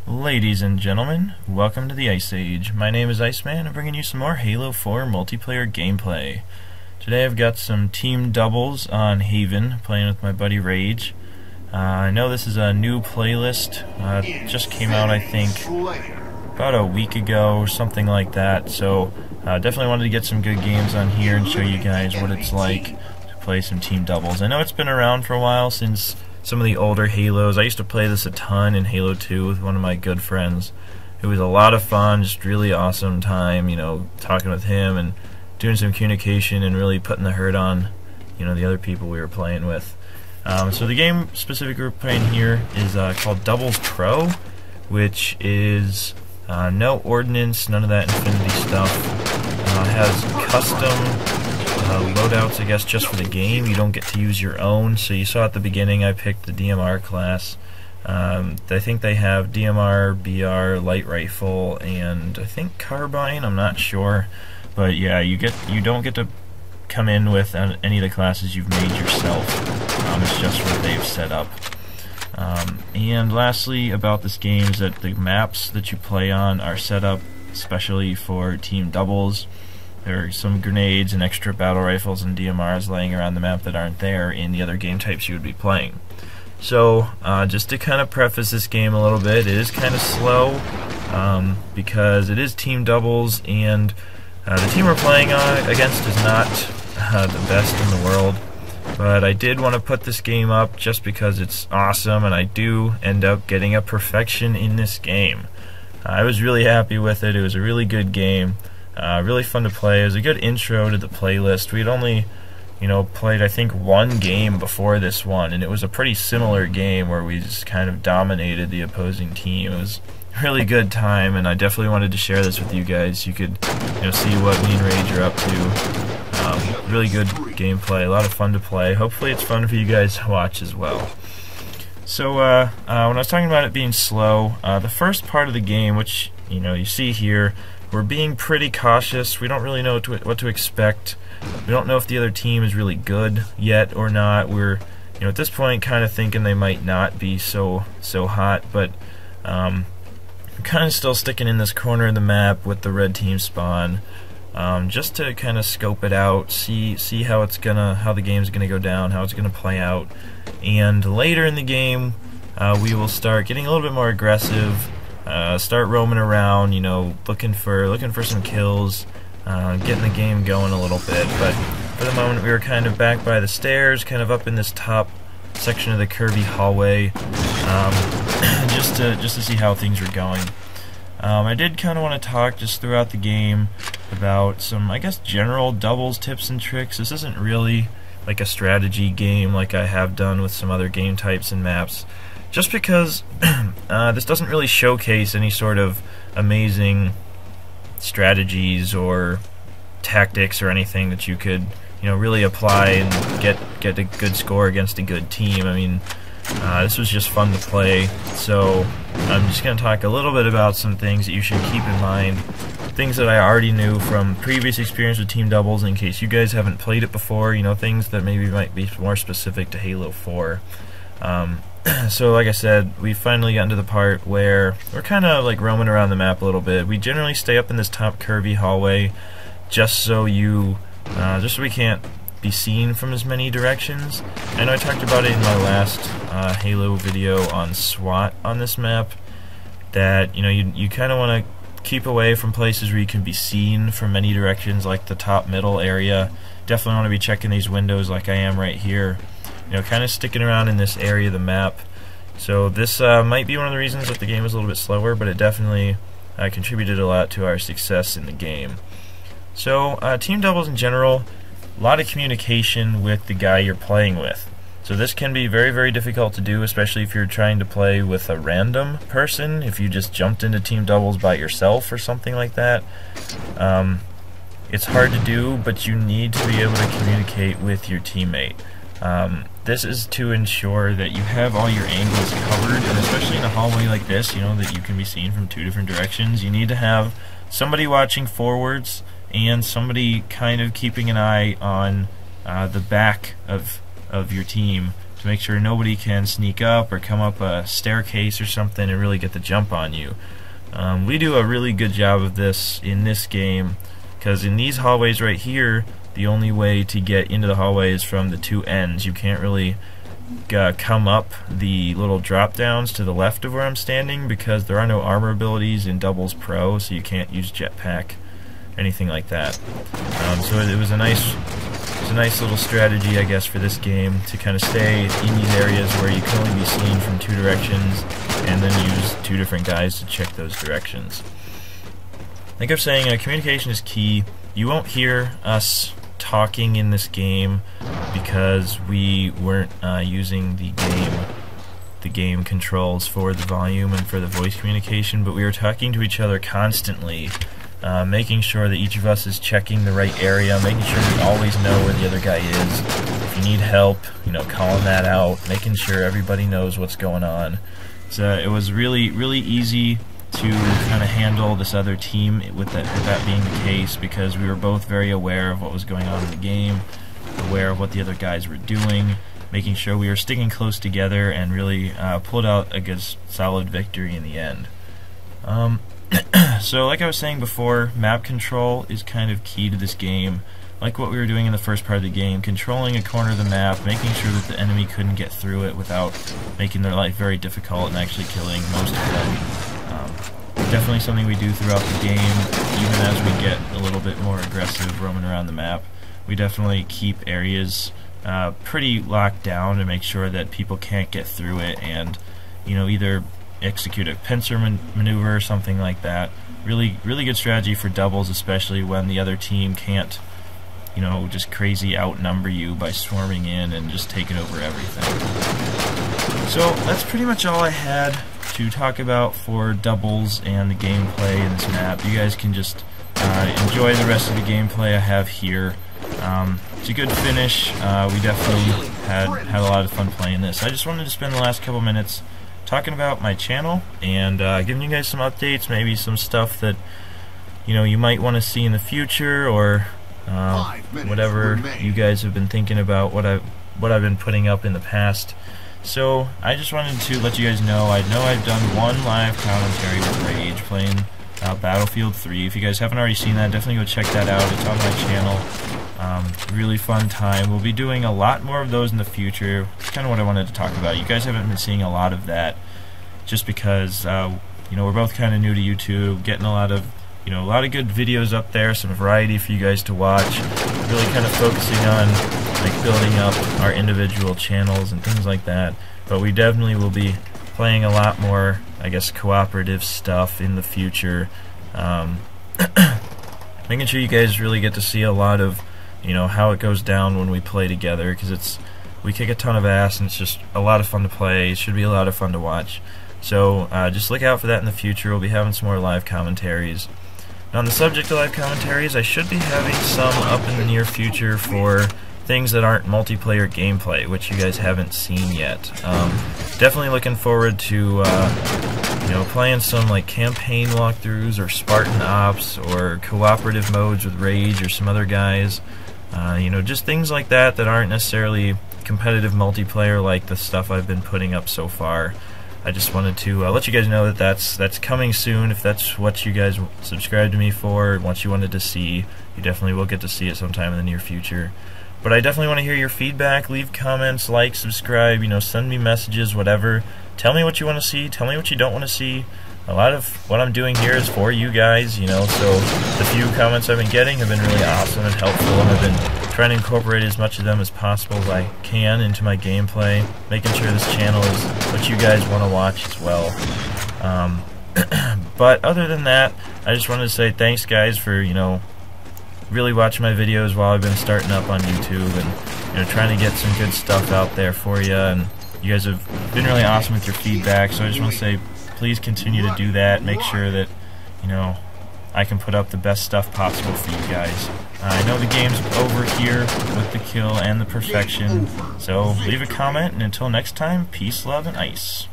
Ladies and gentlemen, welcome to the Ice Age. My name is Iceman. I'm bringing you some more Halo 4 multiplayer gameplay. Today I've got some team doubles on Haven, playing with my buddy Rage. I know this is a new playlist. It just came out, I think, about a week ago or something like that. So definitely wanted to get some good games on here and show you guys what it's like to play some team doubles. I know it's been around for a while, since some of the older Halos. I used to play this a ton in Halo 2 with one of my good friends. It was a lot of fun, just really awesome time, talking with him and doing some communication and really putting the hurt on, the other people we were playing with. So the game specific we're playing here is called Doubles Pro, which is no ordnance, none of that Infinity stuff. Has custom loadouts, I guess, just for the game. You don't get to use your own. So you saw at the beginning I picked the DMR class. I think they have DMR, BR, light rifle, and I think carbine. I'm not sure, but yeah, you don't get to come in with any of the classes you've made yourself. It's just what they've set up. And lastly about this game is that the maps that you play on are set up especially for team doubles. There are some grenades and extra battle rifles and DMRs laying around the map that aren't there in the other game types you would be playing. So, just to kind of preface this game a little bit, it is kind of slow, because it is team doubles, and the team we're playing against is not the best in the world. But I did want to put this game up just because it's awesome, and I do end up getting a perfection in this game. I was really happy with it. It was a really good game. Really fun to play. It was a good intro to the playlist. We'd only, played I think one game before this one, and it was a pretty similar game where we just kind of dominated the opposing team. It was a really good time, and I definitely wanted to share this with you guys. You could, see what me and Rage are up to. Really good gameplay, a lot of fun to play. Hopefully it's fun for you guys to watch as well. So when I was talking about it being slow, the first part of the game, which you see here, we're being pretty cautious. We don't really know what to expect. We don't know if the other team is really good yet or not. We're, at this point, kind of thinking they might not be so hot, but we're kind of still sticking in this corner of the map with the red team spawn, just to kind of scope it out, see how the game's gonna go down, how it's gonna play out, and later in the game, we will start getting a little bit more aggressive. Start roaming around, looking for some kills, getting the game going a little bit. But for the moment, we were kind of back by the stairs, kind of up in this top section of the curvy hallway, just to see how things were going. I did kind of want to talk just throughout the game about some, I guess, general doubles tips and tricks. This isn't really like a strategy game like I have done with some other game types and maps. Just because this doesn't really showcase any sort of amazing strategies or tactics or anything that you could, really apply and get a good score against a good team. I mean, this was just fun to play, so I'm just going to talk a little bit about some things that you should keep in mind, things that I already knew from previous experience with team doubles in case you guys haven't played it before, things that maybe might be more specific to Halo 4. So like I said, we finally gotten to the part where we're kind of like roaming around the map a little bit. We generally stay up in this top curvy hallway just so we can't be seen from as many directions. I know I talked about it in my last Halo video on SWAT on this map, that you kind of want to keep away from places where you can be seen from many directions, like the top middle area. Definitely want to be checking these windows like I am right here. Kind of sticking around in this area of the map. So this might be one of the reasons that the game was a little bit slower, but it definitely contributed a lot to our success in the game. So team doubles in general, a lot of communication with the guy you're playing with. So this can be very, very difficult to do, especially if you're trying to play with a random person, if you just jumped into team doubles by yourself or something like that. It's hard to do, but you need to be able to communicate with your teammate. This is to ensure that you have all your angles covered, and especially in a hallway like this, that you can be seen from two different directions. You need to have somebody watching forwards and somebody kind of keeping an eye on the back of your team to make sure nobody can sneak up or come up a staircase or something and really get the jump on you. We do a really good job of this in this game, because in these hallways right here, the only way to get into the hallway is from the two ends. You can't really come up the little drop downs to the left of where I'm standing, because there are no armor abilities in Doubles Pro, so you can't use jetpack, anything like that. So it was a nice little strategy, I guess, for this game to kind of stay in these areas where you can only be seen from two directions, and then use two different guys to check those directions. Like I was saying, communication is key. You won't hear us talking in this game because we weren't using the game controls for the volume and for the voice communication, but we were talking to each other constantly, making sure that each of us is checking the right area, making sure we always know where the other guy is. If you need help, calling that out, making sure everybody knows what's going on. So it was really easy to kind of handle this other team with that being the case, because we were both very aware of what was going on in the game, aware of what the other guys were doing, making sure we were sticking close together, and really pulled out a good solid victory in the end. So like I was saying before, map control is kind of key to this game. Like what we were doing in the first part of the game, controlling a corner of the map, making sure that the enemy couldn't get through it without making their life very difficult and actually killing most of them. Definitely something we do throughout the game, even as we get a little bit more aggressive roaming around the map. We definitely keep areas pretty locked down to make sure that people can't get through it, and either execute a pincer maneuver or something like that. Really good strategy for doubles, especially when the other team can't just crazy outnumber you by swarming in and just taking over everything. So that's pretty much all I had to talk about for doubles and the gameplay in this map. You guys can just enjoy the rest of the gameplay I have here. It's a good finish. We definitely had a lot of fun playing this. I just wanted to spend the last couple minutes talking about my channel and giving you guys some updates, maybe some stuff that you might want to see in the future, or whatever you guys have been thinking about what I've been putting up in the past. So I just wanted to let you guys know I've done one live commentary with Rage playing Battlefield 3. If you guys haven't already seen that, definitely go check that out. It's on my channel. Really fun time. We'll be doing a lot more of those in the future. It's kind of what I wanted to talk about. You guys haven't been seeing a lot of that just because we're both kind of new to YouTube, getting a lot of good videos up there, some variety for you guys to watch. Really kind of focusing on building up our individual channels and things like that. But we definitely will be playing a lot more, I guess, cooperative stuff in the future. Making sure you guys really get to see a lot of how it goes down when we play together, because we kick a ton of ass and it's just a lot of fun to play. It should be a lot of fun to watch. So just look out for that in the future. We'll be having some more live commentaries. Now, on the subject of live commentaries, I should be having some up in the near future for things that aren't multiplayer gameplay, which you guys haven't seen yet. Definitely looking forward to playing some campaign walkthroughs or Spartan Ops or cooperative modes with Rage or some other guys. Just things like that aren't necessarily competitive multiplayer like the stuff I've been putting up so far. I just wanted to let you guys know that that's coming soon. If that's what you guys subscribe to me for, what you wanted to see, you definitely will get to see it sometime in the near future. But I definitely want to hear your feedback. Leave comments, like, subscribe, send me messages, whatever. Tell me what you want to see, tell me what you don't want to see. A lot of what I'm doing here is for you guys, so the few comments I've been getting have been really awesome and helpful, and I've been trying to incorporate as much of them as possible as I can into my gameplay, making sure this channel is what you guys want to watch as well. But other than that, I just wanted to say thanks, guys, for really watching my videos while I've been starting up on YouTube, and trying to get some good stuff out there for you. And you guys have been really awesome with your feedback, so I just want to say please continue to do that. Make sure that I can put up the best stuff possible for you guys. I know the game's over here with the kill and the perfection, so leave a comment, and until next time, peace, love, and ice.